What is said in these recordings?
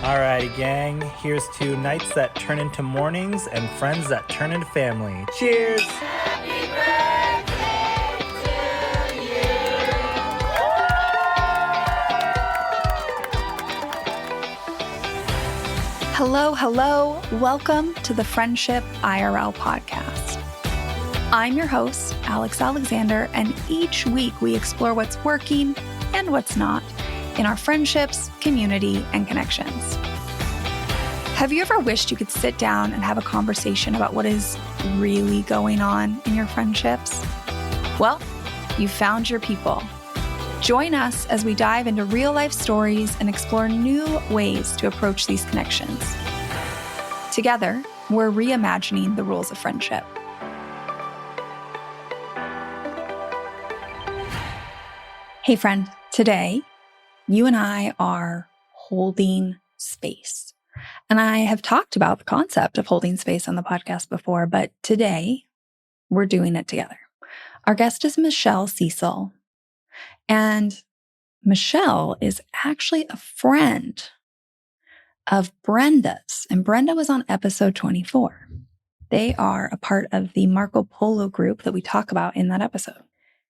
Alrighty, gang. Here's to nights that turn into mornings and friends that turn into family. Cheers! Happy birthday to you. Hello. Welcome to the Friendship IRL podcast. I'm your host, Alex Alexander, and each week we explore what's working and what's not in our friendships, community, and connections. Have you ever wished you could sit down and have a conversation about what is really going on in your friendships? Well, you found your people. Join us as we dive into real-life stories and explore new ways to approach these connections. Together, we're reimagining the rules of friendship. Hey friend, today, you and I are holding space. And I have talked about the concept of holding space on the podcast before, but today we're doing it together. Our guest is Michelle Cecil. And Michelle is actually a friend of Brenda's. And Brenda was on episode 24. They are a part of the Marco Polo group that we talk about in that episode.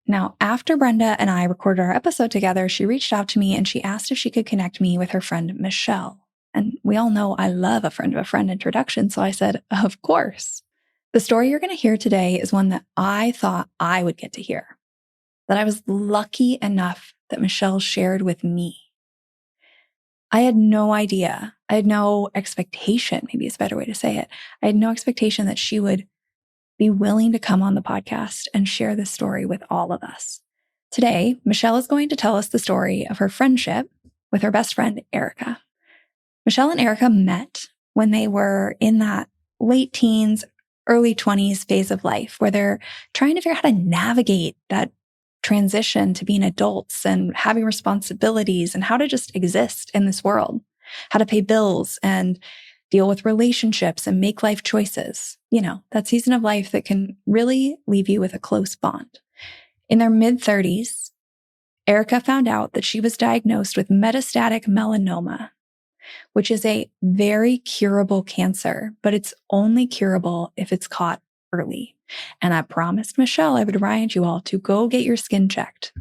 Now, after Brenda and I recorded our episode together, she reached out to me and she asked if she could connect me with her friend, Michelle. And we all know I love a friend of a friend introduction, so I said, of course. The story you're going to hear today is one that I thought I would get to hear, that I was lucky enough that Michelle shared with me. I had no idea. I had no expectation, maybe it's a better way to say it. I had no expectation that she would be willing to come on the podcast and share this story with all of us. Today, Michelle is going to tell us the story of her friendship with her best friend, Erica. Michelle and Erica met when they were in that late teens, early 20s phase of life where they're trying to figure out how to navigate that transition to being adults and having responsibilities and how to just exist in this world, how to pay bills and deal with relationships and make life choices. You know, that season of life that can really leave you with a close bond. In their mid-30s, Erica found out that she was diagnosed with metastatic melanoma, which is a very curable cancer, but it's only curable if it's caught early. And I promised Michelle I would remind you all to go get your skin checked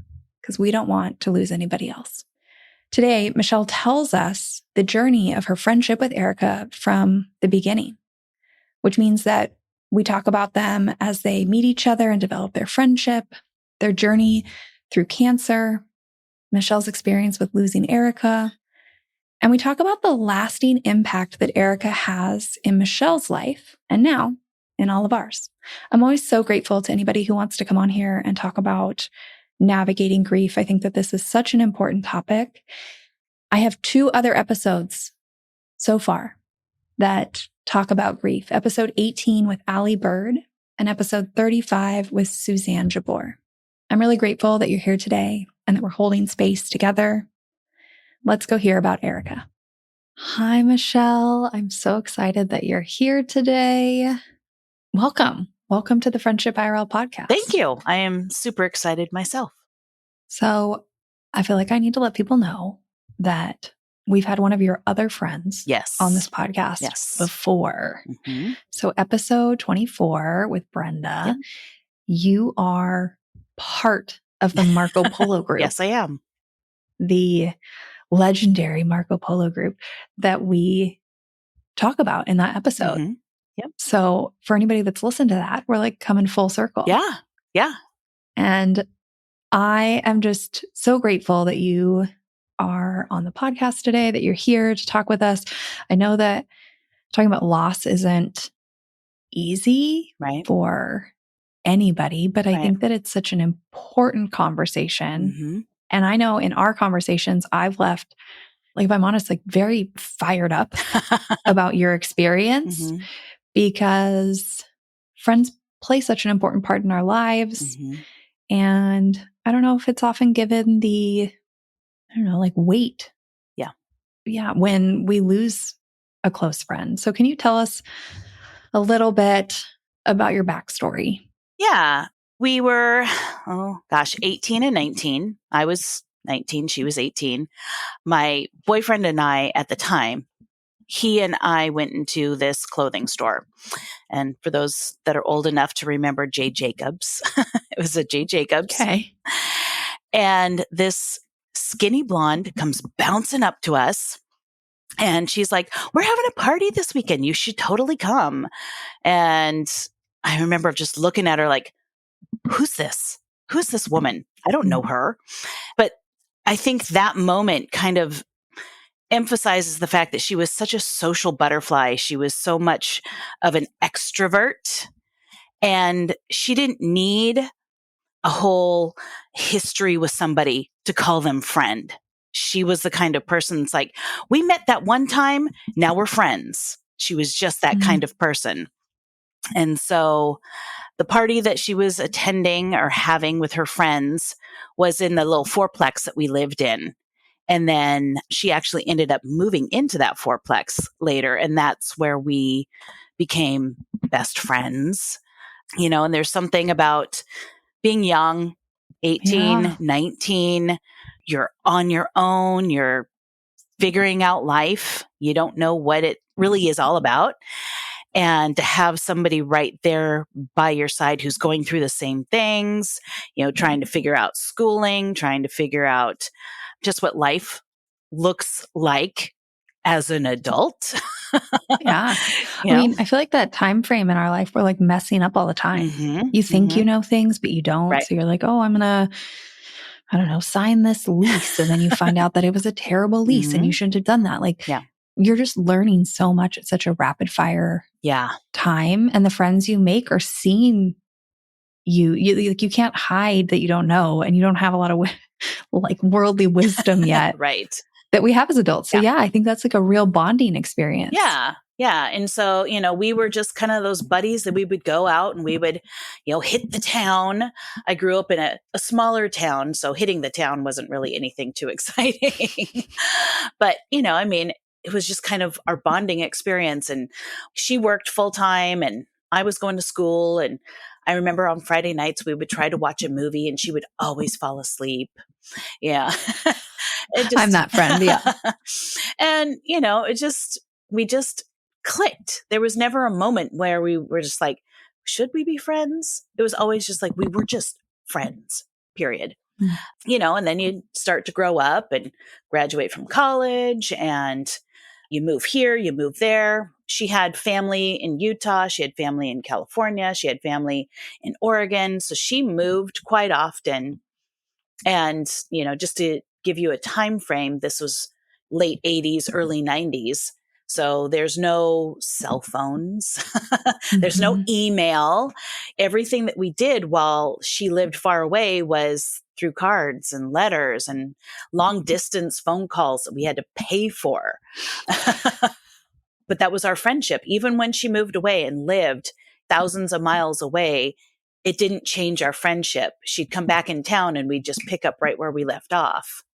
because we don't want to lose anybody else. Today, Michelle tells us the journey of her friendship with Erica from the beginning, which means that we talk about them as they meet each other and develop their friendship, their journey through cancer, Michelle's experience with losing Erica, and we talk about the lasting impact that Erica has in Michelle's life and now in all of ours. I'm always so grateful to anybody who wants to come on here and talk about navigating grief. I think that this is such an important topic. I have 2 other episodes so far that talk about grief. Episode 18 with Allie Bird and episode 35 with Suzanne Jabor. I'm really grateful that you're here today and that we're holding space together. Let's go hear about Erica. Hi, Michelle. I'm so excited that you're here today. Welcome. Welcome to the Friendship IRL podcast. Thank you. I am super excited myself. So I feel like I need to let people know that we've had one of your other friends on this podcast before. Mm-hmm. So episode 24 with Brenda, you are part of the Marco Polo group. Yes, I am. The legendary Marco Polo group that we talk about in that episode. Mm-hmm. Yep. So for anybody that's listened to that, we're like coming full circle. Yeah. And I am just so grateful that you are on the podcast today, that you're here to talk with us. I know that talking about loss isn't easy for anybody, but I think that it's such an important conversation. Mm-hmm. And I know in our conversations, I've left, like, if I'm honest, like very fired up about your experience. Mm-hmm. Because friends play such an important part in our lives. Mm-hmm. And I don't know if it's often given the, weight. Yeah. When we lose a close friend. So can you tell us a little bit about your backstory? Yeah. We were, 18 and 19. I was 19. She was 18. My boyfriend and I at the time he and I went into this clothing store. And for those that are old enough to remember J. Jacobs, it was a J. Jacobs. Okay. And this skinny blonde comes bouncing up to us. And she's like, we're having a party this weekend. You should totally come. And I remember just looking at her like, who's this? Who's this woman? I don't know her. But I think that moment kind of emphasizes the fact that she was such a social butterfly. She was so much of an extrovert, and she didn't need a whole history with somebody to call them friend. She was the kind of person that's like, we met that one time, now we're friends. She was just that kind of person. And so the party that she was attending or having with her friends was in the little fourplex that we lived in. And then she actually ended up moving into that fourplex later. And that's where we became best friends, and there's something about being young, 18, 19, you're on your own, you're figuring out life. You don't know what it really is all about. And to have somebody right there by your side who's going through the same things, trying to figure out schooling, trying to figure out just what life looks like as an adult. Yeah. I mean, I feel like that time frame in our life, we're like messing up all the time. You think you know things, but you don't. Right. So you're like, oh, I'm going to, I don't know, sign this lease. And then you find out that it was a terrible lease and you shouldn't have done that. Like, you're just learning so much at such a rapid fire time. And the friends you make are seeing you can't hide that you don't know, and you don't have a lot of like worldly wisdom yet. Right. That we have as adults. So I think that's like a real bonding experience. Yeah. Yeah. And so, we were just kind of those buddies that we would go out and we would, hit the town. I grew up in a smaller town, so hitting the town wasn't really anything too exciting. But, it was just kind of our bonding experience. And she worked full time and I was going to school. And I remember on Friday nights, we would try to watch a movie and she would always fall asleep. Yeah. I'm that friend. Yeah. And, we just clicked. There was never a moment where we were just like, should we be friends? It was always just like, we were just friends, period. And then you start to grow up and graduate from college and you move here, you move there. She had family in Utah. She had family in California. She had family in Oregon. So she moved quite often. And, just to give you a time frame, this was late 80s, early 90s. So there's no cell phones. There's no email. Everything that we did while she lived far away was through cards and letters and long distance phone calls that we had to pay for. But that was our friendship. Even when she moved away and lived thousands of miles away, it didn't change our friendship. She'd come back in town and we'd just pick up right where we left off.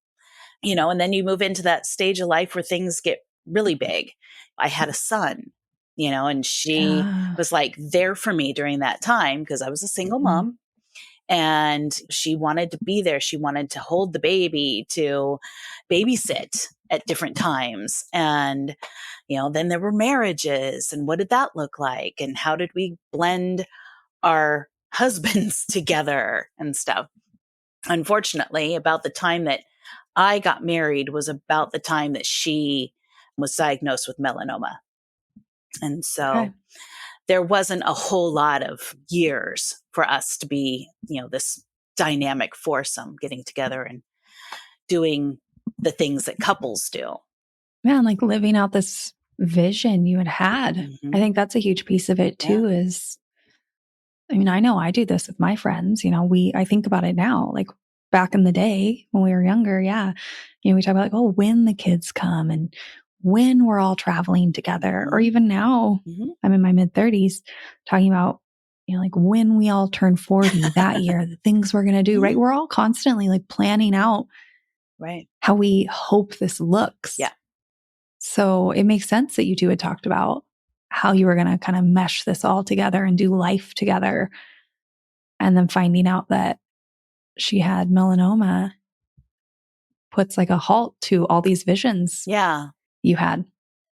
And then you move into that stage of life where things get really big. I had a son, and she was like there for me during that time because I was a single mom. And she wanted to be there. She wanted to hold the baby, to babysit at different times. And, then there were marriages. And what did that look like? And how did we blend our husbands together and stuff? Unfortunately, about the time that I got married was about the time that she was diagnosed with melanoma. And so there wasn't a whole lot of years for us to be, this dynamic foursome getting together and doing the things that couples do. Yeah, and like living out this vision you had. I think that's a huge piece of it too is, I know I do this with my friends. I think about it now, like back in the day when we were younger. Yeah. We talk about like, oh, when the kids come and when we're all traveling together, or even now I'm in my mid 30s talking about, like when we all turn 40 that year, the things we're going to do, right? We're all constantly like planning out how we hope this looks. Yeah. So it makes sense that you two had talked about how you were going to kind of mesh this all together and do life together. And then finding out that she had melanoma puts like a halt to all these visions you had.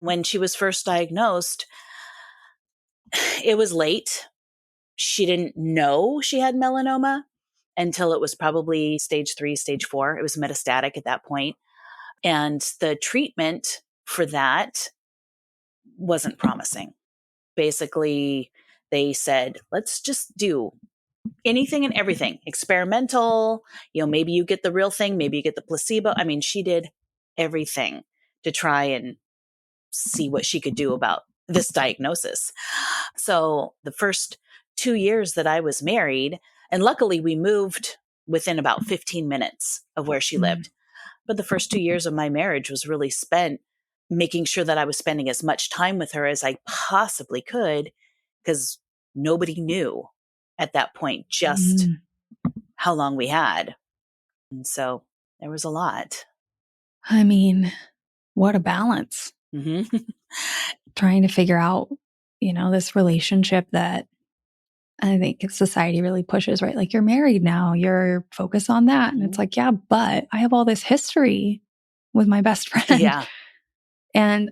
When she was first diagnosed, it was late. She didn't know she had melanoma until it was probably stage 3, stage 4. It was metastatic at that point. And the treatment for that wasn't promising. Basically, they said, let's just do anything and everything, experimental, maybe you get the real thing, maybe you get the placebo. I mean, she did everything to try and see what she could do about this diagnosis. So the first 2 years that I was married, and luckily we moved within about 15 minutes of where she lived. But the first 2 years of my marriage was really spent making sure that I was spending as much time with her as I possibly could, because nobody knew at that point just how long we had. And so there was a lot. I mean, what a balance. Mm-hmm. Trying to figure out, this relationship that I think society really pushes, right? Like, you're married now, you're focused on that. And it's like, yeah, but I have all this history with my best friend. Yeah. And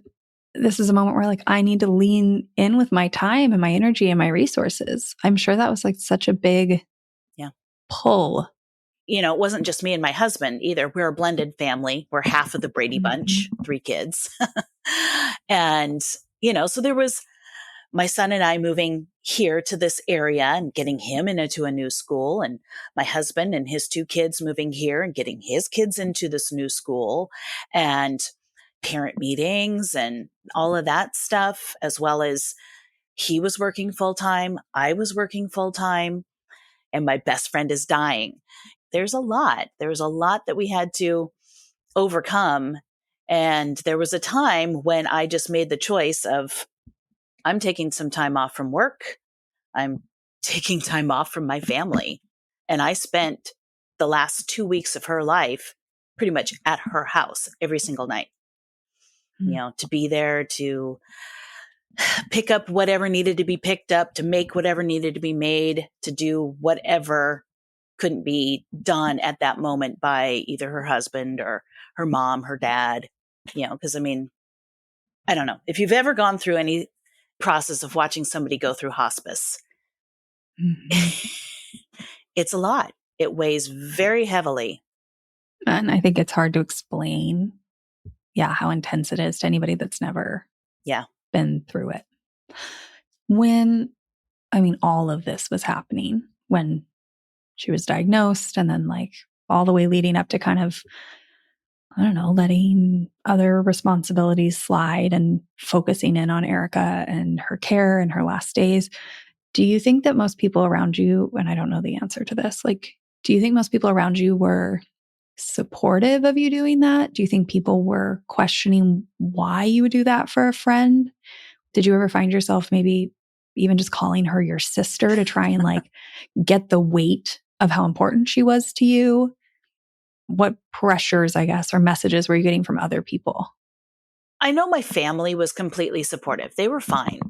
this is a moment where like, I need to lean in with my time and my energy and my resources. I'm sure that was like such a big pull. It wasn't just me and my husband either. We're a blended family. We're half of the Brady Bunch, 3 kids. And, so there was my son and I moving here to this area and getting him into a new school, and my husband and his 2 kids moving here and getting his kids into this new school, and parent meetings and all of that stuff, as well as he was working full time. I was working full time, and my best friend is dying. There's a lot that we had to overcome. And there was a time when I just made the choice of, I'm taking some time off from work. I'm taking time off from my family. And I spent the last 2 weeks of her life pretty much at her house every single night, to be there, to pick up whatever needed to be picked up, to make whatever needed to be made, to do whatever couldn't be done at that moment by either her husband or her mom, her dad, because I mean, I don't know if you've ever gone through any process of watching somebody go through hospice. It's a lot. It weighs very heavily. And I think it's hard to explain, how intense it is to anybody that's never been through it. When, all of this was happening, when she was diagnosed, and then like all the way leading up to kind of, I don't know, letting other responsibilities slide and focusing in on Erica and her care and her last days. Do you think that most people around you, and I don't know the answer to this, like, do you think most people around you were supportive of you doing that? Do you think people were questioning why you would do that for a friend? Did you ever find yourself maybe even just calling her your sister to try and like get the weight of how important she was to you? What pressures, I guess, or messages were you getting from other people? I know my family was completely supportive. They were fine.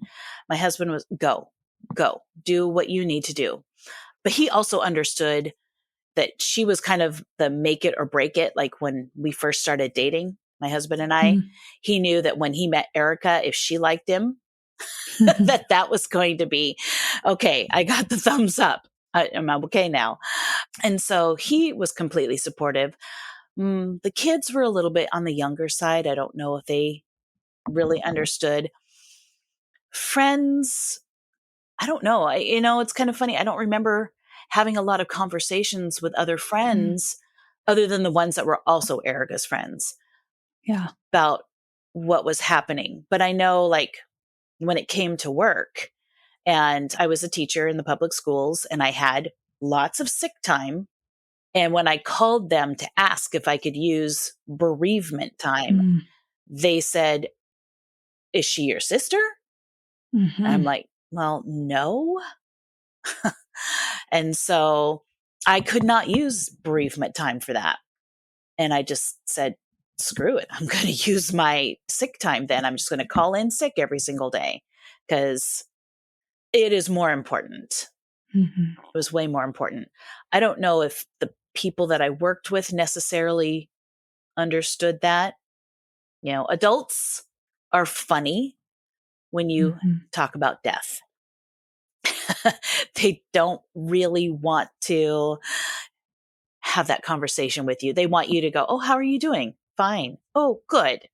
My husband was, go, do what you need to do. But he also understood that she was kind of the make it or break it. Like when we first started dating, my husband and I, he knew that when he met Erica, if she liked him, that was going to be, okay, I got the thumbs up. I'm okay now. And so he was completely supportive. The kids were a little bit on the younger side. I don't know if they really understood. Friends, I don't know. It's kind of funny. I don't remember having a lot of conversations with other friends other than the ones that were also Erica's friends. Yeah. About what was happening. But I know like when it came to work, and I was a teacher in the public schools, and I had lots of sick time. And when I called them to ask if I could use bereavement time, they said, is she your sister? And I'm like, well, no. And so I could not use bereavement time for that. And I just said, screw it. I'm going to use my sick time then. I'm just going to call in sick every single day because it is more important. It was way more important. I don't know if the people that I worked with necessarily understood that. Adults are funny when you Mhm. talk about death. They don't really want to have that conversation with you. They want you to go, oh, how are you doing? Fine. Oh, good.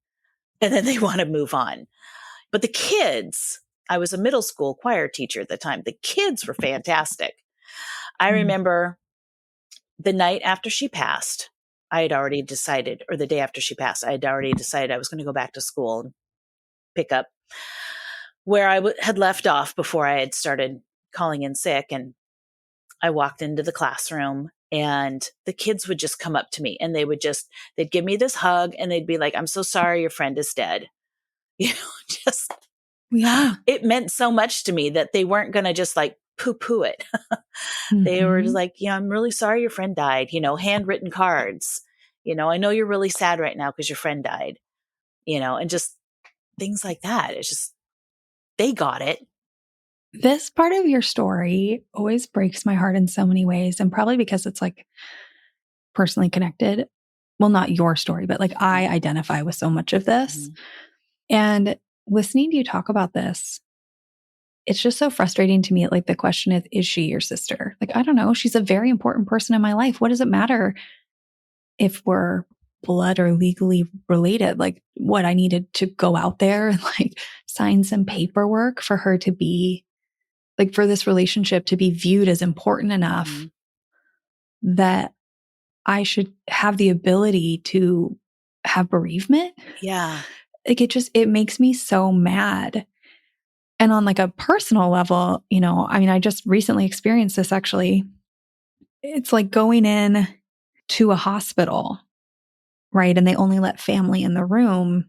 And then they want to move on. But the kids, I was a middle school choir teacher at the time. The kids were fantastic. I remember the night after she passed, I had already decided, or the day after she passed, I had already decided I was going to go back to school and pick up where I had left off before I had started calling in sick. And I walked into the classroom and the kids would just come up to me and they'd give me this hug and they'd be like, I'm so sorry your friend is dead. You know, just, Yeah. it meant so much to me that they weren't going to just like poo poo it. They were just Mhm. like, yeah, I'm really sorry your friend died, handwritten cards. I know you're really sad right now because your friend died, and just things like that. It's just, they got it. This part of your story always breaks my heart in so many ways, and probably because it's like personally connected. Well, not your story, but like I identify with so much of this. Mhm. And listening to you talk about this, it's just so frustrating to me. Like the question is she your sister? Like, I don't know. She's a very important person in my life. What does it matter if we're blood or legally related? Like, what I needed to go out there and like sign some paperwork for her to be like, for this relationship to be viewed as important enough Mhm. that I should have the ability to have bereavement. Yeah. Like it makes me so mad. And on like a personal level, I mean, I just recently experienced this actually. It's like going in to a hospital, right? And they only let family in the room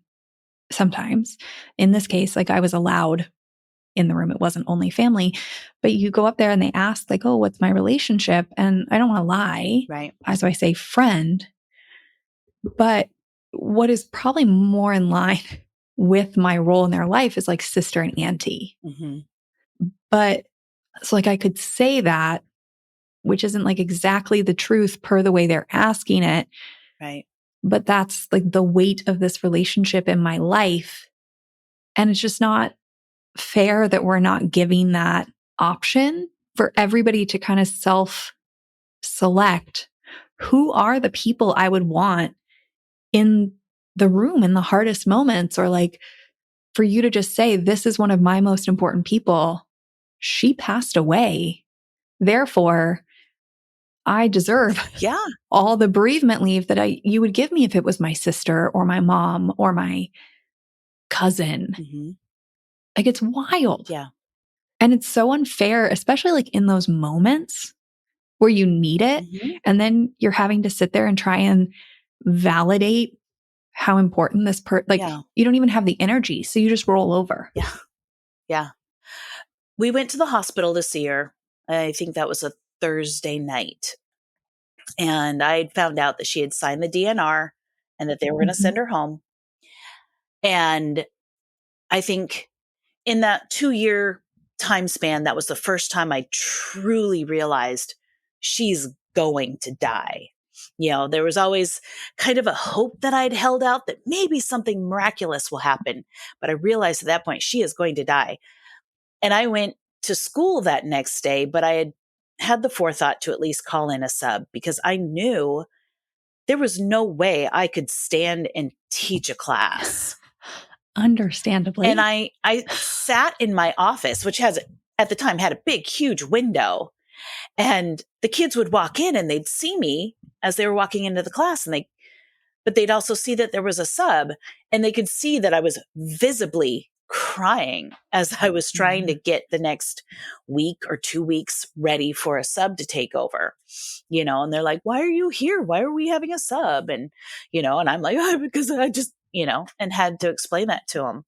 sometimes. In this case, like I was allowed in the room. It wasn't only family, but you go up there and they ask like, oh, what's my relationship? And I don't want to lie. Right. So I say friend, but what is probably more in line with my role in their life is like sister and auntie. Mhm. But it's like I could say that, which isn't like exactly the truth per the way they're asking it. Right. But that's like the weight of this relationship in my life. And it's just not fair that we're not giving that option for everybody to kind of self select who are the people I would want in the room in the hardest moments, or like for you to just say, this is one of my most important people. She passed away. Therefore, I deserve Yeah. all the bereavement leave that you would give me if it was my sister or my mom or my cousin. Mhm. Like it's wild. Yeah. And it's so unfair, especially like in those moments where you need it. Mhm. And then you're having to sit there and try and validate how important like Yeah. you don't even have the energy. So you just roll over. Yeah. Yeah. We went to the hospital to see her. I think that was a Thursday night. And I had found out that she had signed the DNR and that they were going to Mhm. send her home. And I think in that 2-year time span, that was the first time I truly realized she's going to die. There was always kind of a hope that I'd held out that maybe something miraculous will happen. But I realized at that point, she is going to die. And I went to school that next day, but I had the forethought to at least call in a sub because I knew there was no way I could stand and teach a class. And Understandably. I sat in my office, which at the time had a big, huge window. And the kids would walk in and they'd see me as they were walking into the class but they'd also see that there was a sub and they could see that I was visibly crying as I was trying to get the next week or 2 weeks ready for a sub to take over, and they're like, why are you here? Why are we having a sub? And, and I'm like, oh, because I just, and had to explain that to them.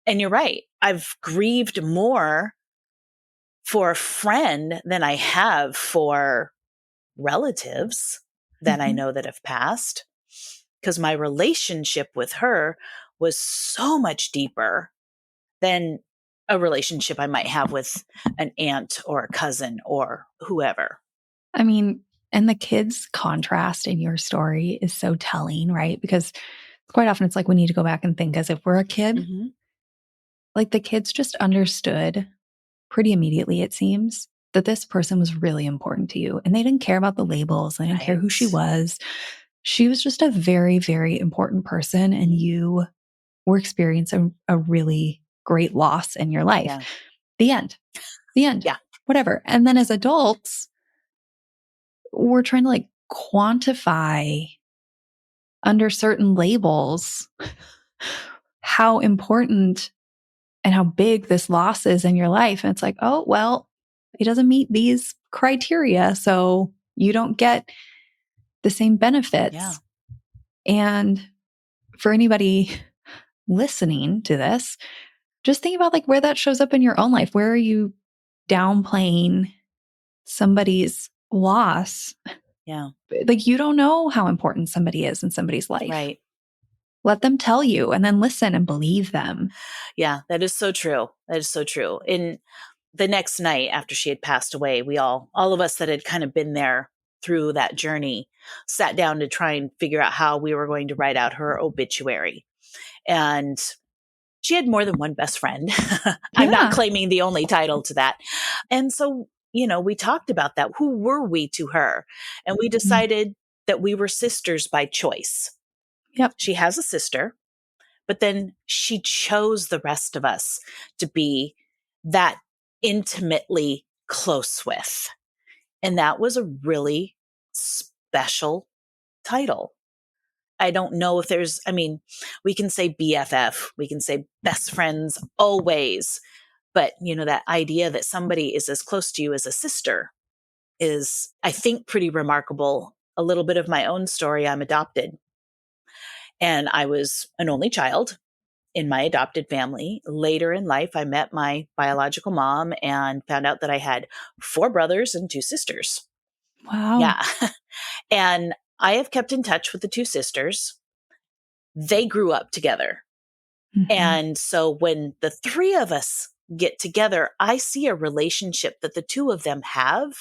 And you're right. I've grieved more for a friend than I have for relatives that I Mhm. know that have passed, because my relationship with her was so much deeper than a relationship I might have with an aunt or a cousin or whoever. I mean, and the kids' contrast in your story is so telling, right? Because Quite often it's like we need to go back and think as if we're a kid. Mm-hmm. Like the kids just understood pretty immediately, it seems, that this person was really important to you. And they didn't care about the labels. They didn't care who she was. She was just a very, very important person. And you were experiencing a really great loss in your life. Yeah. The end. The end. Yeah. Whatever. And then as adults, we're trying to like quantify under certain labels how important and how big this loss is in your life. And it's like, oh, well, it doesn't meet these criteria. So you don't get the same benefits. Yeah. And for anybody listening to this, just think about like where that shows up in your own life. Where are you downplaying somebody's loss? Yeah. Like you don't know how important somebody is in somebody's life. Right. Let them tell you and then listen and believe them. Yeah, that is so true. That is so true. In the next night after she had passed away, we all of us that had kind of been there through that journey sat down to try and figure out how we were going to write out her obituary. And she had more than one best friend. I'm not claiming the only title to that. And so, we talked about that. Who were we to her? And we decided that we were sisters by choice. Yep. She has a sister, but then she chose the rest of us to be that intimately close with. And that was a really special title. I don't know if we can say BFF, we can say best friends always, but that idea that somebody is as close to you as a sister is, I think, pretty remarkable. A little bit of my own story. I'm adopted. And I was an only child in my adopted family. Later in life, I met my biological mom and found out that I had 4 brothers and 2 sisters. Wow. Yeah. And I have kept in touch with the 2 sisters. They grew up together. Mm-hmm. And so when the 3 of us get together, I see a relationship that the 2 of them have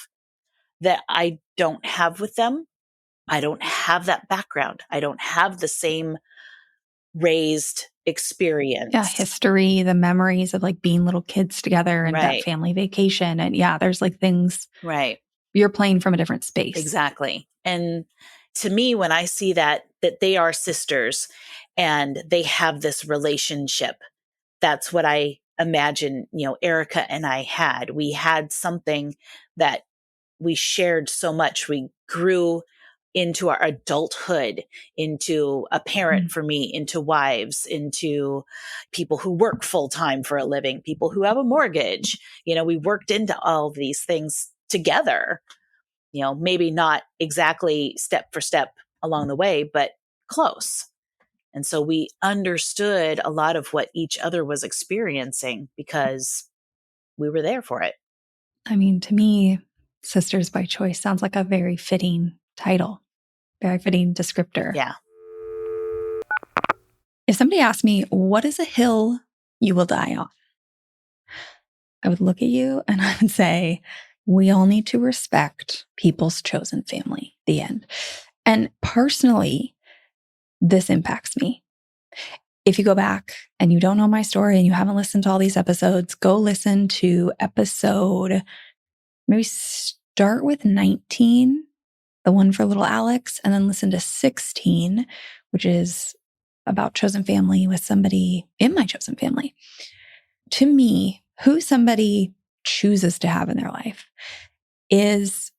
that I don't have with them. I don't have that background. I don't have the same raised experience. Yeah, history, the memories of like being little kids together and that family vacation. And yeah, there's like things. Right. You're playing from a different space. Exactly. And to me, when I see that they are sisters and they have this relationship, that's what I imagine, Erica and I had. We had something that we shared so much. We grew into our adulthood, into a parent for me, into wives, into people who work full time for a living, people who have a mortgage. We worked into all of these things together, maybe not exactly step for step along the way, but close. And so we understood a lot of what each other was experiencing because we were there for it. I mean, to me, Sisters by Choice sounds like a very fitting title, very fitting descriptor. Yeah. If somebody asked me, what is a hill you will die on? I would look at you and I would say, we all need to respect people's chosen family, the end. And personally, this impacts me. If you go back and you don't know my story and you haven't listened to all these episodes, go listen to episode, maybe start with 19, the one for little Alex, and then listen to 16, which is about chosen family with somebody in my chosen family. To me, who somebody chooses to have in their life is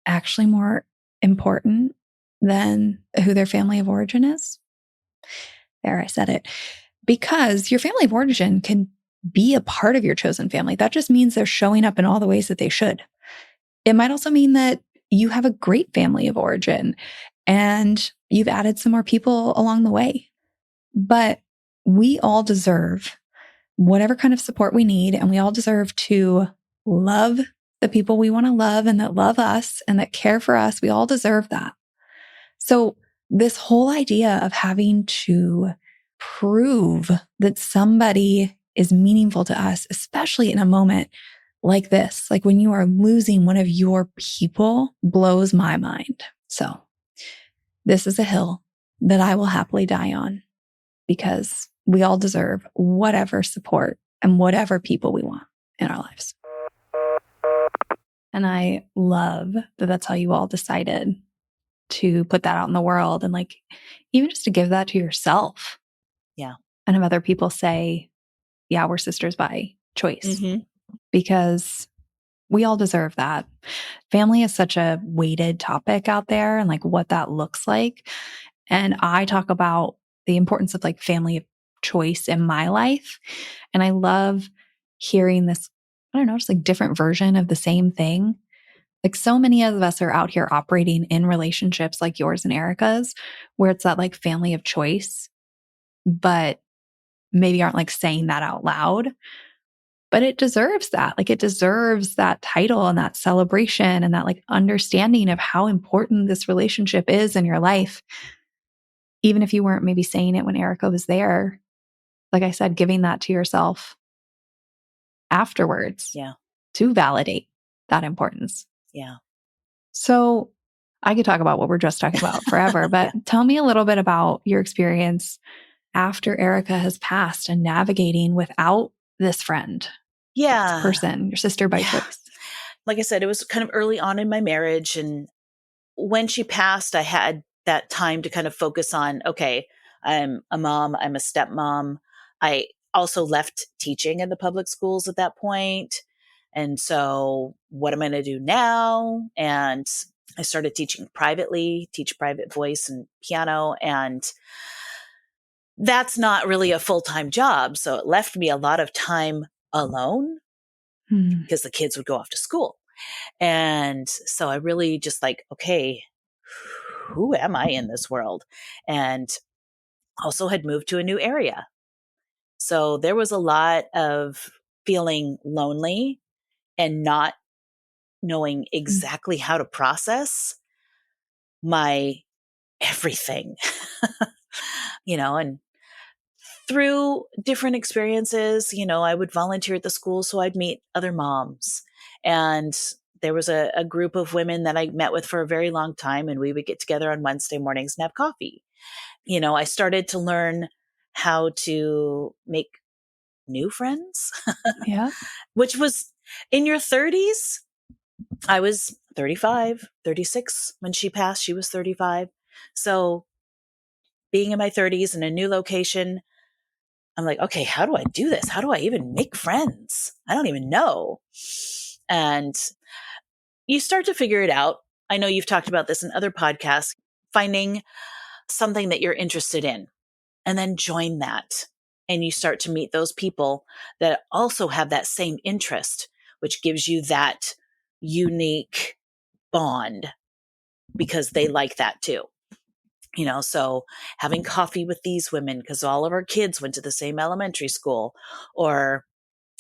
actually more important than who their family of origin is. There, I said it. Because your family of origin can be a part of your chosen family. That just means they're showing up in all the ways that they should. It might also mean that you have a great family of origin and you've added some more people along the way. But we all deserve whatever kind of support we need, and we all deserve to love the people we want to love and that love us and that care for us. We all deserve that. So this whole idea of having to prove that somebody is meaningful to us, especially in a moment like this, like when you are losing one of your people, blows my mind. So this is a hill that I will happily die on. because we all deserve whatever support and whatever people we want in our lives. And I love that that's how you all decided to put that out in the world, and like even just to give that to yourself. Yeah. And have other people say, yeah, we're sisters by choice, because we all deserve that. Family is such a weighted topic out there, and like what that looks like. And I talk about the importance of like family of choice in my life. And I love hearing this, I don't know, just like different version of the same thing. Like so many of us are out here operating in relationships like yours and Erica's, where it's that like family of choice, but maybe aren't like saying that out loud. But it deserves that. Like it deserves that title and that celebration and that like understanding of how important this relationship is in your life. Even if you weren't maybe saying it when Erica was there, like I said, giving that to yourself afterwards to validate that importance. Yeah. So I could talk about what we're just talking about forever, but tell me a little bit about your experience after Erica has passed and navigating without this friend. This person, your sister by choice. Like I said, it was kind of early on in my marriage. And when she passed, I had that time to kind of focus on, okay, I'm a mom, I'm a stepmom. I also left teaching in the public schools at that point. And so what am I going to do now? And I started teaching privately, teach private voice and piano. And that's not really a full-time job. So it left me a lot of time alone because the kids would go off to school. And so I really just like, okay, who am I in this world? And also had moved to a new area. So there was a lot of feeling lonely and not knowing exactly how to process my everything, and through different experiences, I would volunteer at the school. So I'd meet other moms, and there was a group of women that I met with for a very long time, and we would get together on Wednesday mornings and have coffee. I started to learn how to make new friends, which was in your 30s. I was 35, 36 when she passed. She was 35. So being in my 30s in a new location, I'm like, okay, how do I do this? How do I even make friends? I don't even know. And you start to figure it out. I know you've talked about this in other podcasts, finding something that you're interested in and then join that. And you start to meet those people that also have that same interest, which gives you that unique bond because they like that too. So having coffee with these women because all of our kids went to the same elementary school, or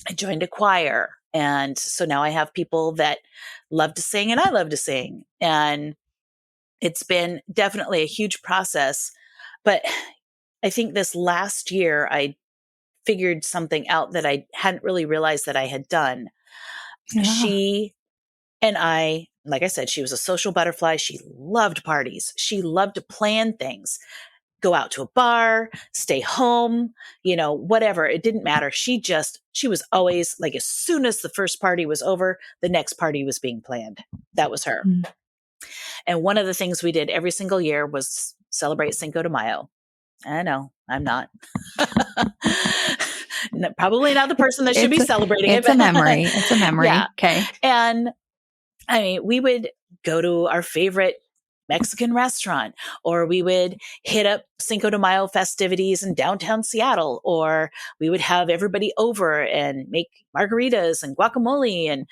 I joined a choir. And so now I have people that love to sing and I love to sing. And it's been definitely a huge process. But I think this last year, I figured something out that I hadn't really realized that I had done. She and I, like I said, she was a social butterfly. She loved parties. She loved to plan things, go out to a bar, stay home, whatever. It didn't matter. She was always like, as soon as the first party was over, the next party was being planned. That was her. And one of the things we did every single year was celebrate Cinco de Mayo. I know I'm not. Probably not the person that should be celebrating it. It's a memory. It's a memory. Yeah. Okay. And I mean, we would go to our favorite Mexican restaurant, or we would hit up Cinco de Mayo festivities in downtown Seattle, or we would have everybody over and make margaritas and guacamole. And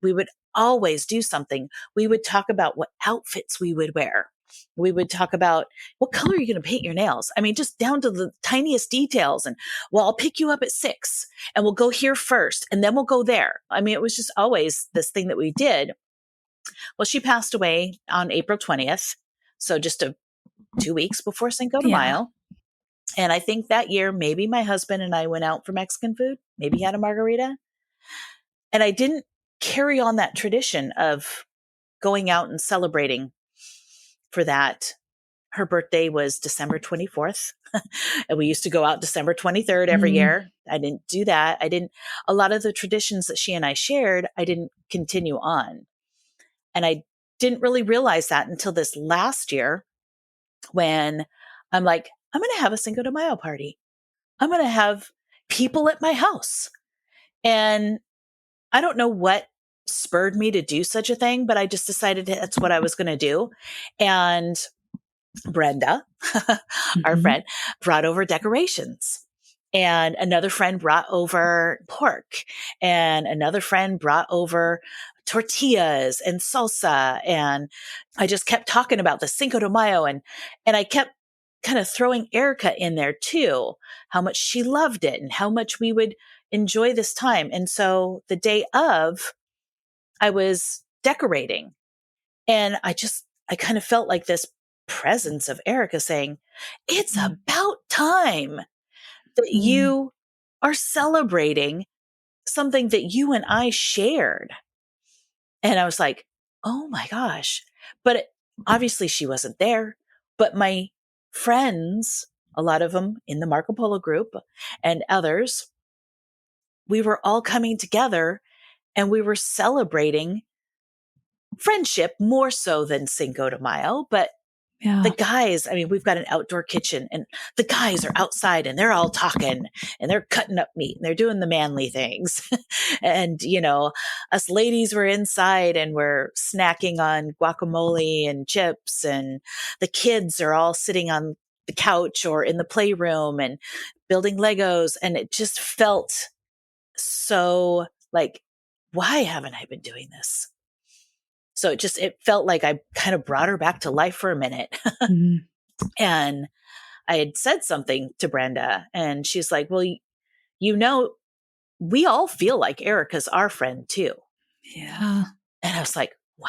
we would always do something. We would talk about what outfits we would wear. We would talk about what color are you going to paint your nails? I mean, just down to the tiniest details. And well, I'll pick you up at 6 and we'll go here first and then we'll go there. I mean, it was just always this thing that we did. Well, she passed away on April 20th. So just 2 weeks before Cinco de Mayo. And I think that year, maybe my husband and I went out for Mexican food, maybe had a margarita. And I didn't carry on that tradition of going out and celebrating for that her birthday was December 24th. And we used to go out December 23rd every Mm. year. I didn't do that. A lot of the traditions that she and I shared, I didn't continue on. And I didn't really realize that until this last year when I'm like, I'm going to have a Cinco de Mayo party. I'm going to have people at my house. And I don't know what spurred me to do such a thing, but I just decided that's what I was going to do. And Brenda, our Mhm. friend, brought over decorations. And another friend brought over pork. And another friend brought over tortillas and salsa. And I just kept talking about the Cinco de Mayo. And I kept kind of throwing Erica in there too, how much she loved it and how much we would enjoy this time. And so the day of, I was decorating and I kind of felt like this presence of Erica saying, it's Mm. about time that Mm. you are celebrating something that you and I shared. And I was like, oh my gosh. But obviously she wasn't there. But my friends, a lot of them in the Marco Polo group and others, we were all coming together and we were celebrating friendship more so than Cinco de Mayo. But Yeah. the guys, I mean, we've got an outdoor kitchen and the guys are outside and they're all talking and they're cutting up meat and they're doing the manly things. And, us ladies were inside and we're snacking on guacamole and chips, and the kids are all sitting on the couch or in the playroom and building Legos. And it just felt so like, why haven't I been doing this? So it felt like I kind of brought her back to life for a minute. Mhm. And I had said something to Brenda and she's like, well, we all feel like Erica's our friend too. Yeah. And I was like, wow,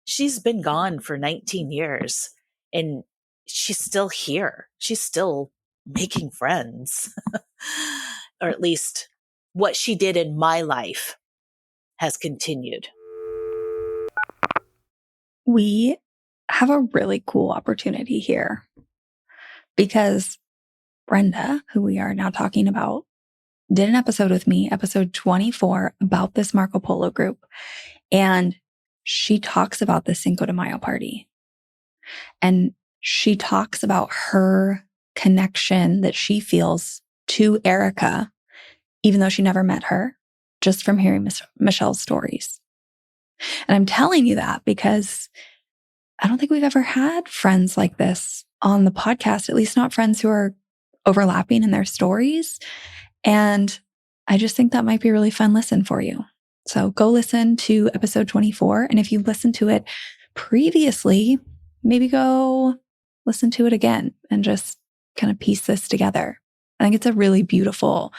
she's been gone for 19 years and she's still here. She's still making friends. Or at least what she did in my life has continued. We have a really cool opportunity here because Brenda, who we are now talking about, did an episode with me, episode 24, about this Marco Polo group. And she talks about the Cinco de Mayo party. And she talks about her connection that she feels to Erica, even though she never met her, just from hearing Michelle's stories. And I'm telling you that because I don't think we've ever had friends like this on the podcast, at least not friends who are overlapping in their stories. And I just think that might be a really fun listen for you. So go listen to episode 24. And if you listened to it previously, maybe go listen to it again and just kind of piece this together. I think it's a really beautiful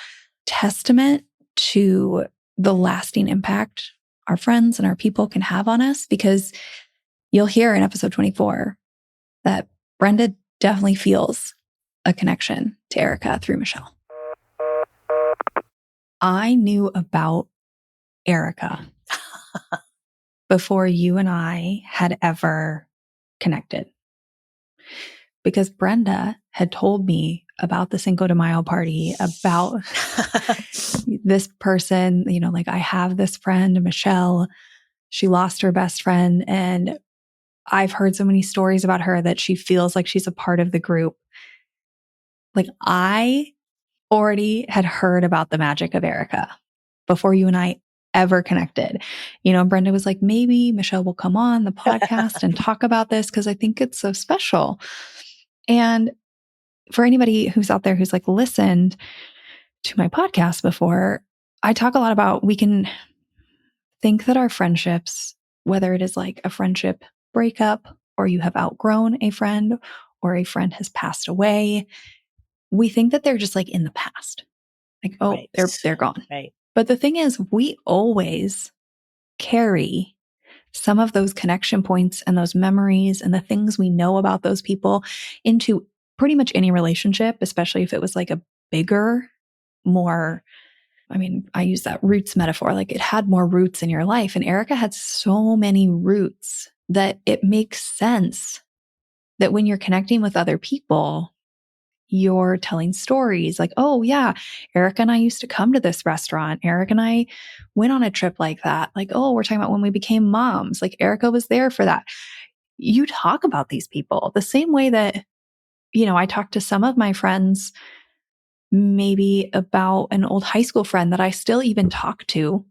testament to the lasting impact our friends and our people can have on us, because you'll hear in episode 24 that Brenda definitely feels a connection to Erica through Michelle. I knew about Erica before you and I had ever connected, because Brenda had told me about the Cinco de Mayo party, about this person, like I have this friend, Michelle, she lost her best friend. And I've heard so many stories about her that she feels like she's a part of the group. Like I already had heard about the magic of Erica before you and I ever connected. Brenda was like, maybe Michelle will come on the podcast and talk about this because I think it's so special. And for anybody who's out there who's like listened to my podcast before, I talk a lot about, we can think that our friendships, whether it is like a friendship breakup or you have outgrown a friend or a friend has passed away, we think that they're just like in the past. Like, oh, Right. they're gone. Right. But the thing is, we always carry some of those connection points and those memories and the things we know about those people into pretty much any relationship, especially if it was like a bigger, more, I use that roots metaphor, like it had more roots in your life. And Erica had so many roots that it makes sense that when you're connecting with other people, you're telling stories like, oh, yeah, Erica and I used to come to this restaurant. Erica and I went on a trip like that. Like, oh, we're talking about when we became moms. Like, Erica was there for that. You talk about these people the same way that, I talk to some of my friends, maybe about an old high school friend that I still even talk to,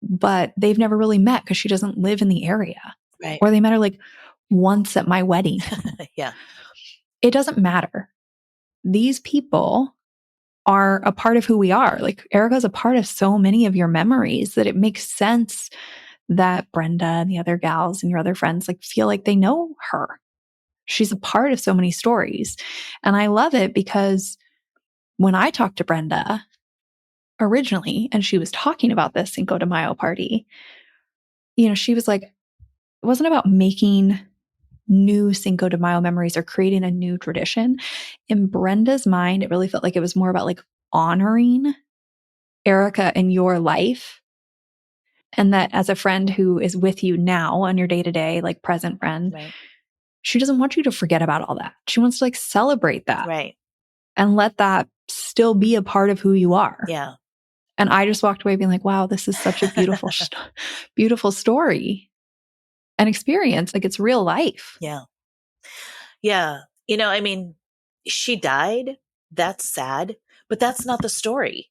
but they've never really met because she doesn't live in the area. Right. Or they met her like once at my wedding. Yeah. It doesn't matter. These people are a part of who we are. Like, Erica's a part of so many of your memories that it makes sense that Brenda and the other gals and your other friends like feel like they know her. She's a part of so many stories. And I love it because when I talked to Brenda originally and she was talking about this Cinco de Mayo party, she was like, it wasn't about making new Cinco de Mayo memories or creating a new tradition. In Brenda's mind, it really felt like it was more about like honoring Erica in your life. And that as a friend who is with you now on your day to day, like present friend, Right. she doesn't want you to forget about all that. She wants to like celebrate that. Right. And let that still be a part of who you are. Yeah. And I just walked away being like, wow, this is such a beautiful, beautiful story and experience. Like, it's real life. Yeah. Yeah. She died. That's sad, but that's not the story.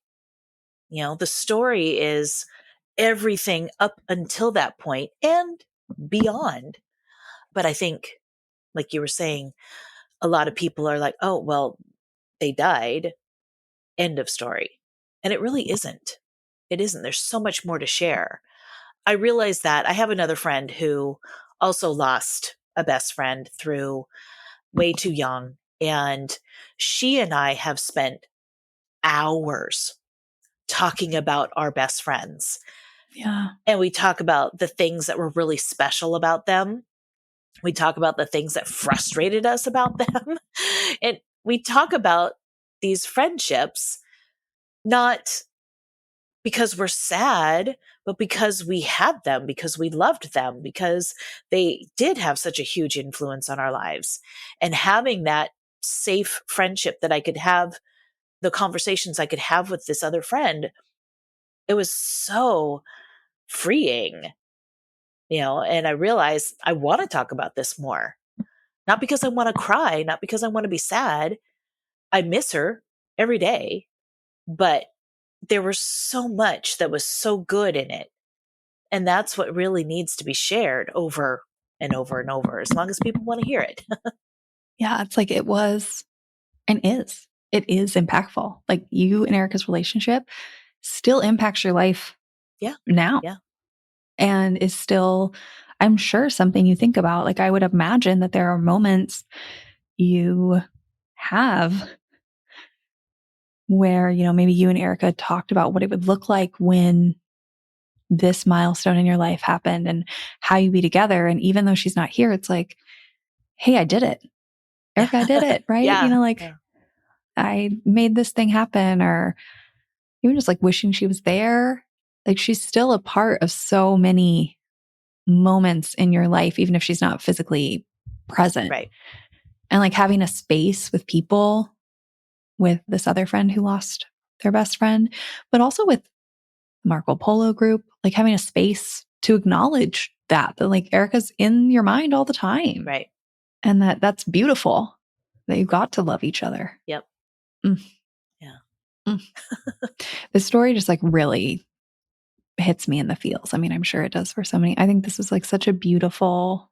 The story is everything up until that point and beyond. But I think, like you were saying, a lot of people are like, oh, well, they died. End of story. And it really isn't. It isn't. There's so much more to share. I realize that I have another friend who also lost a best friend through way too young. And she and I have spent hours talking about our best friends. Yeah. And we talk about the things that were really special about them. We talk about the things that frustrated us about them. And we talk about these friendships, not because we're sad, but because we had them, because we loved them, because they did have such a huge influence on our lives. And having that safe friendship that I could have, the conversations I could have with this other friend, it was so freeing, and I realized I want to talk about this more. Not because I want to cry, not because I want to be sad. I miss her every day, but there was so much that was so good in it. And that's what really needs to be shared over and over and over, as long as people want to hear it. Yeah. It's like it was and is. It is impactful. Like, you and Erica's relationship still impacts your life now. Yeah. And is still, I'm sure, something you think about. Like, I would imagine that there are moments you have where, maybe you and Erica talked about what it would look like when this milestone in your life happened and how you be together. And even though she's not here, it's like, hey, I did it. Erica, I did it. Right. Yeah. I made this thing happen, or even just like wishing she was there. Like, she's still a part of so many moments in your life, even if she's not physically present. Right. And like having a space with people, with this other friend who lost their best friend, but also with Marco Polo group, like having a space to acknowledge that like Erica's in your mind all the time. Right. And that's beautiful that you got to love each other. Yep. Yeah. The story just like really hits me in the feels. I mean, I'm sure it does for so many. I think this was like such a beautiful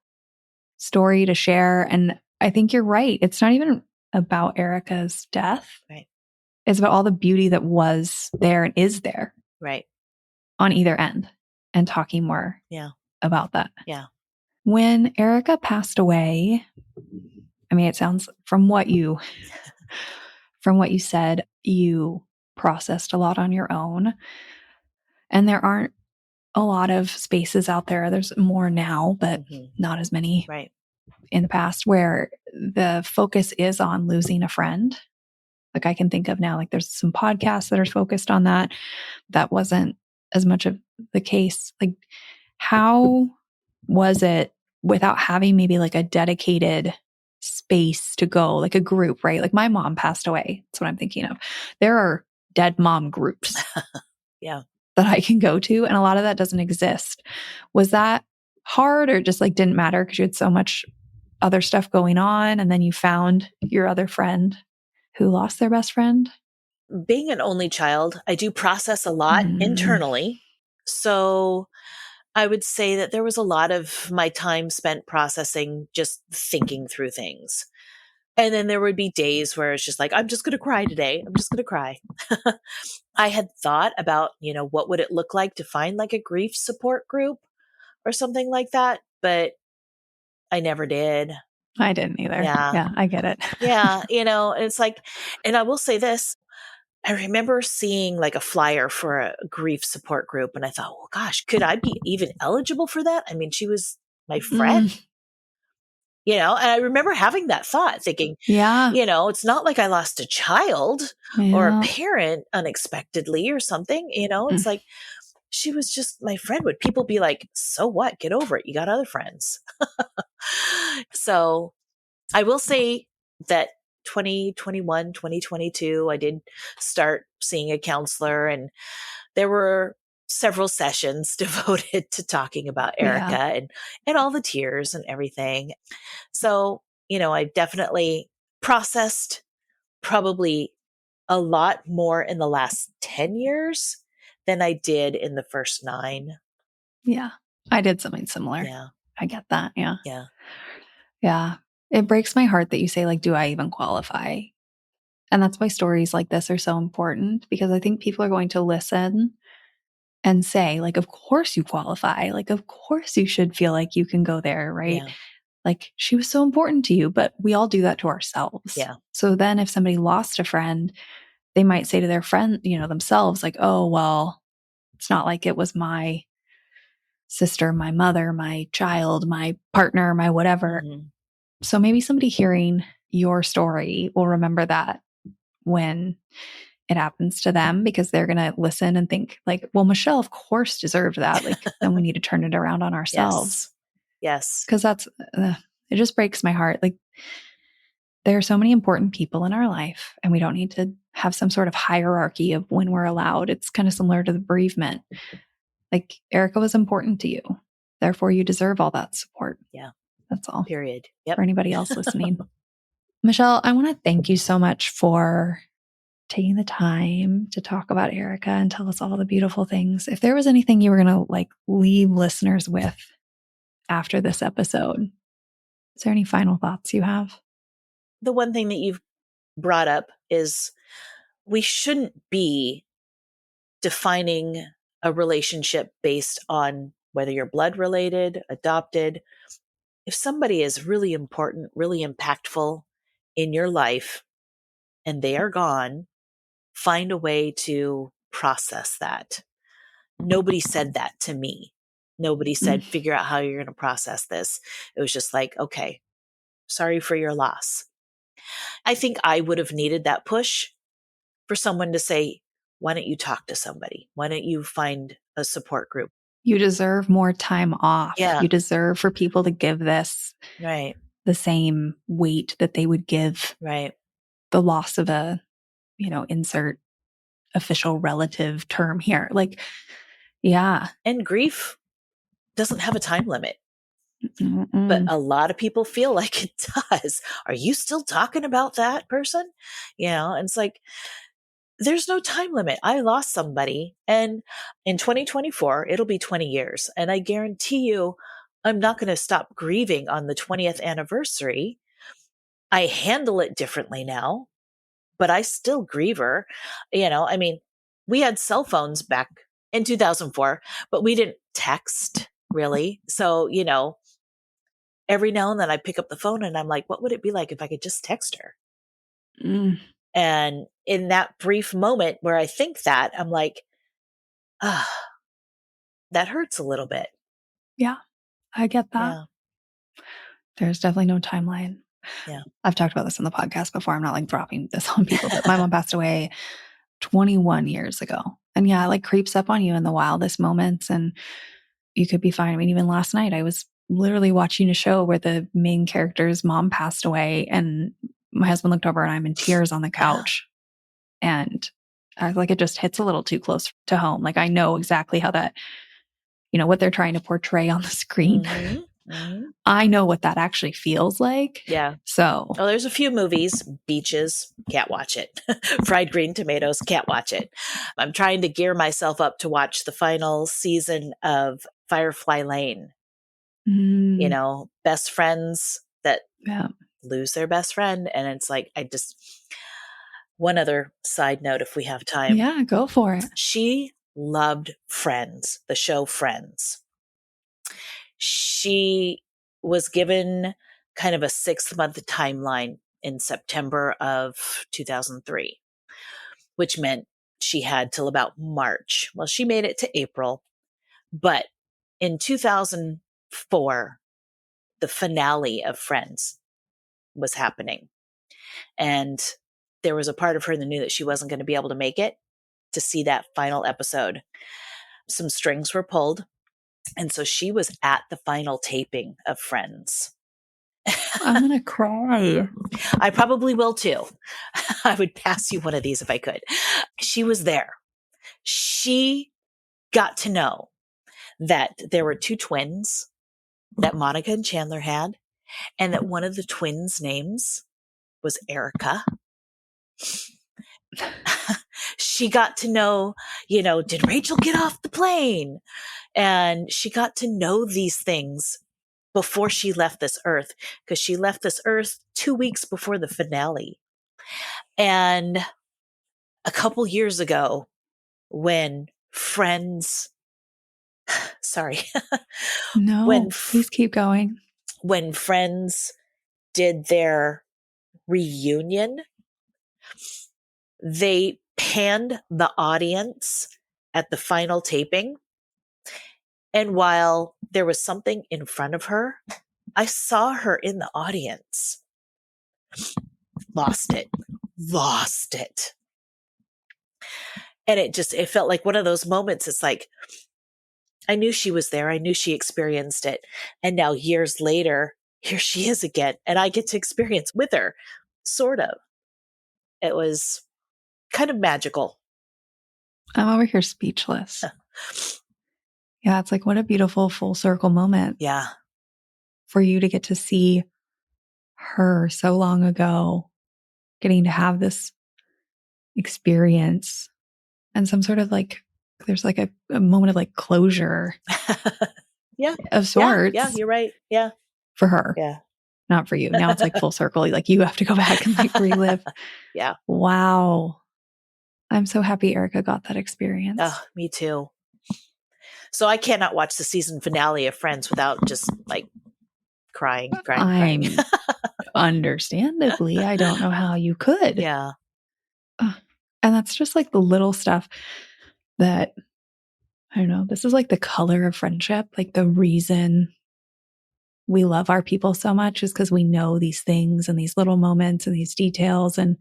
story to share. And I think you're right. It's not even about Erica's death. Right. It's about all the beauty that was there and is there. Right. On either end, and talking more about that. Yeah. When Erica passed away, I mean, it sounds from what you said, you processed a lot on your own. And there aren't a lot of spaces out there. There's more now, but not as many in the past, where the focus is on losing a friend. Like, I can think of now, like there's some podcasts that are focused on that. That wasn't as much of the case. Like, how was it without having maybe like a dedicated space to go, like a group, right? Like my mom passed away. That's what I'm thinking of. There are dead mom groups Yeah. that I can go to, and a lot of that doesn't exist. Was that hard or just like didn't matter because you had so much other stuff going on and then you found your other friend who lost their best friend? Being an only child, I do process a lot internally. So I would say that there was a lot of my time spent processing, just thinking through things. And then there would be days where it's just like, I'm just going to cry today. I'm just going to cry. I had thought about, what would it look like to find like a grief support group or something like that, but I never did. I didn't either. Yeah. Yeah, I get it. Yeah. It's like, and I will say this, I remember seeing like a flyer for a grief support group and I thought, well, gosh, could I be even eligible for that? I mean, she was my friend, and I remember having that thought thinking, Yeah. it's not like I lost a child or a Yeah. parent unexpectedly or something, it's like, she was just my friend. Would people be like, so what? Get over it. You got other friends. So I will say that 2021, 2022, I did start seeing a counselor and there were several sessions devoted to talking about Erica Yeah. and all the tears and everything. So, I definitely processed probably a lot more in the last 10 years than I did in the first 9. Yeah. I did something similar. Yeah. I get that. Yeah. Yeah. Yeah. It breaks my heart that you say, like, do I even qualify? And that's why stories like this are so important, because I think people are going to listen and say, like, of course you qualify. Like, of course you should feel like you can go there, right? Yeah. Like, she was so important to you, but we all do that to ourselves. Yeah. So then if somebody lost a friend, they might say to their friend, themselves, like, oh, well, it's not like it was my sister, my mother, my child, my partner, my whatever. Mhm. So maybe somebody hearing your story will remember that when it happens to them, because they're going to listen and think like, well, Michelle, of course, deserved that. Like, then we need to turn it around on ourselves. Yes. Because it just breaks my heart. Like, there are so many important people in our life, and we don't need to have some sort of hierarchy of when we're allowed. It's kind of similar to the bereavement. Like, Erica was important to you. Therefore, you deserve all that support. Yeah. That's all. Period. Yep. For anybody else listening. Michelle, I want to thank you so much for taking the time to talk about Erica and tell us all the beautiful things. If there was anything you were going to leave listeners with after this episode, is there any final thoughts you have? The one thing that you've brought up is we shouldn't be defining a relationship based on whether you're blood related, adopted. If somebody is really important, really impactful in your life and they are gone, find a way to process that. Nobody said that to me. Nobody said, figure out how you're going to process this. It was just like, okay, sorry for your loss. I think I would have needed that push for someone to say, why don't you talk to somebody? Why don't you find a support group? You deserve more time off. Yeah. You deserve for people to give this Right. the same weight that they would give Right. the loss of a, insert official relative term here. Like, yeah. And grief doesn't have a time limit, Mm-mm. but a lot of people feel like it does. Are you still talking about that person? And it's like, there's no time limit. I lost somebody, and in 2024, it'll be 20 years. And I guarantee you, I'm not going to stop grieving on the 20th anniversary. I handle it differently now, but I still grieve her. I mean, we had cell phones back in 2004, but we didn't text really. So, every now and then I pick up the phone and I'm like, what would it be like if I could just text her? Mm. And in that brief moment where I think that, I'm like, that hurts a little bit. Yeah, I get that. Yeah. There's definitely no timeline. Yeah. I've talked about this on the podcast before. I'm not dropping this on people, but my mom passed away 21 years ago. And yeah, it creeps up on you in the wildest moments, and you could be fine. I mean, even last night I was literally watching a show where the main character's mom passed away, and my husband looked over and I'm in tears on the couch. And I was like, it just hits a little too close to home. Like, I know exactly how that, what they're trying to portray on the screen. Mm-hmm. Mm-hmm. I know what that actually feels like. Yeah. So, Oh, there's a few movies. Beaches, can't watch it. Fried green tomatoes, can't watch it. I'm trying to gear myself up to watch the final season of Firefly Lane. Best friends that lose their best friend. And it's like, one other side note, if we have time. Yeah, go for it. She loved Friends, the show Friends. She was given kind of a 6-month timeline in September of 2003, which meant she had till about March. Well, she made it to April, but in 2004, the finale of Friends was happening. And there was a part of her that knew that she wasn't going to be able to make it to see that final episode. Some strings were pulled. And so she was at the final taping of Friends. I'm going to cry. I probably will too. I would pass you one of these if I could. She was there. She got to know that there were 2 twins that Monica and Chandler had, and that one of the twins' names was Erica. She got to know, did Rachel get off the plane? And she got to know these things before she left this earth, because she left this earth 2 weeks before the finale. And a couple years ago, when Friends, sorry. No, please keep going. When Friends did their reunion, they panned the audience at the final taping. And while there was something in front of her, I saw her in the audience. Lost it. And it felt like one of those moments. It's like, I knew she was there. I knew she experienced it. And now years later, here she is again. And I get to experience with her, sort of. It was kind of magical. I'm over here speechless. Yeah, it's like, what a beautiful full circle moment. Yeah. For you to get to see her so long ago, getting to have this experience and some sort of there's a moment of closure. Yeah. Of sorts. Yeah, you're right. Yeah. For her. Yeah. Not for you. Now it's full circle. You have to go back and relive. Yeah. Wow. I'm so happy Erica got that experience. Oh, me too. So I cannot watch the season finale of Friends without just crying. Understandably, I don't know how you could. Yeah. And that's just the little stuff that, I don't know, this is the color of friendship. The reason we love our people so much is because we know these things and these little moments and these details, and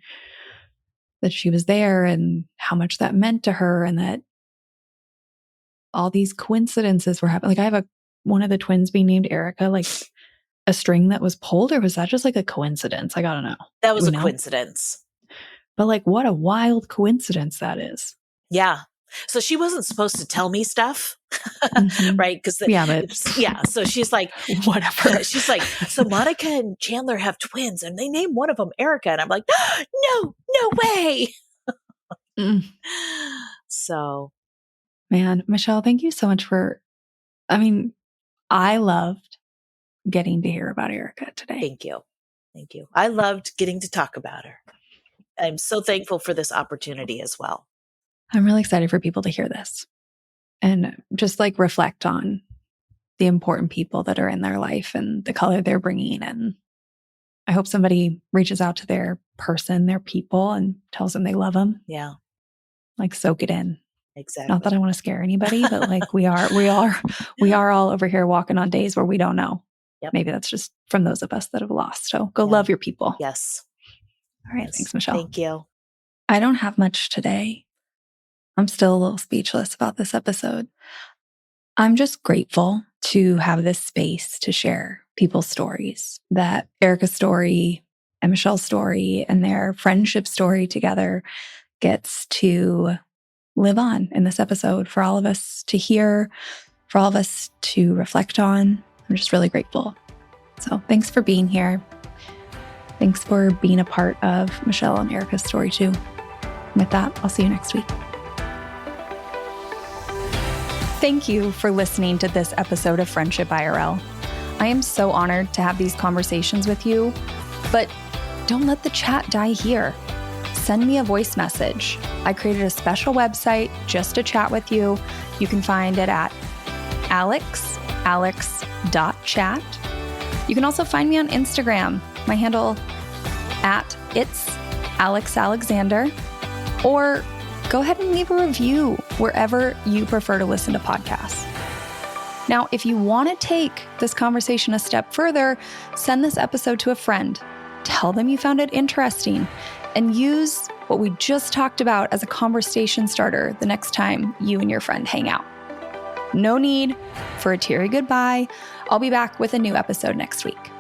that she was there and how much that meant to her, and that all these coincidences were happening. I have one of the twins being named Erica, a string that was pulled, or was that just a coincidence? I gotta know. That was a coincidence. But what a wild coincidence that is. Yeah. So she wasn't supposed to tell me stuff, right? Because so she's like, whatever. She's like, so Monica and Chandler have twins, and they name one of them Erica, and I'm like, no way. So, man, Michelle, thank you so much for. I loved getting to hear about Erica today. Thank you. I loved getting to talk about her. I'm so thankful for this opportunity as well. I'm really excited for people to hear this and just reflect on the important people that are in their life and the color they're bringing. And I hope somebody reaches out to their person, their people, and tells them they love them. Yeah. Soak it in. Exactly. Not that I want to scare anybody, but we are all over here walking on days where we don't know. Yep. Maybe that's just from those of us that have lost. So go love your people. Yes. All right. Yes. Thanks, Michelle. Thank you. I don't have much today. I'm still a little speechless about this episode. I'm just grateful to have this space to share people's stories, that Erica's story and Michelle's story and their friendship story together gets to live on in this episode for all of us to hear, for all of us to reflect on. I'm just really grateful. So thanks for being here. Thanks for being a part of Michelle and Erica's story too. With that, I'll see you next week. Thank you for listening to this episode of Friendship IRL. I am so honored to have these conversations with you, but don't let the chat die here. Send me a voice message. I created a special website just to chat with you. You can find it at alex.chat. You can also find me on Instagram. My handle at it's Alex Alexander, or go ahead and leave a review wherever you prefer to listen to podcasts. Now, if you want to take this conversation a step further, send this episode to a friend. Tell them you found it interesting and use what we just talked about as a conversation starter the next time you and your friend hang out. No need for a teary goodbye. I'll be back with a new episode next week.